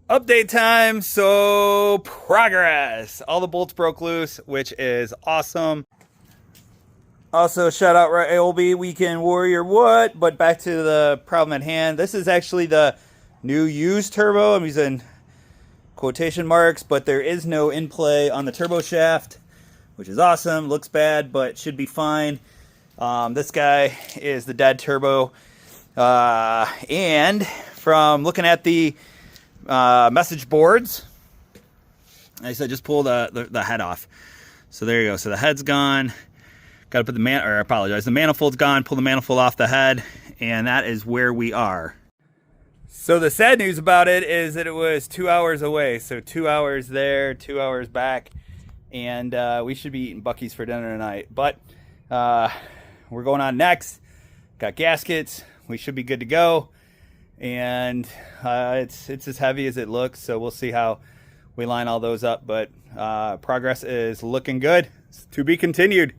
Update time. So progress. All the bolts broke loose, which is awesome. Also, shout out Ryobi, Weekend Warrior, what? But back to the problem at hand. This is actually the new used turbo. I'm using quotation marks, but there is no in play on the turbo shaft, which is awesome. Looks bad, but should be fine. This guy is the dead turbo. And from looking at the message boards, I said just pull the head off. So there you go. So the head's gone. Got to put the the manifold's gone. Pull the manifold off the head, and that is where we are. So the sad news about it is that it was 2 hours away. So 2 hours there, 2 hours back, and we should be eating Buc-ee's for dinner tonight. But we're going on next. Got gaskets. We should be good to go. And it's as heavy as it looks, so we'll see how we line all those up. But progress is looking good. It's to be continued.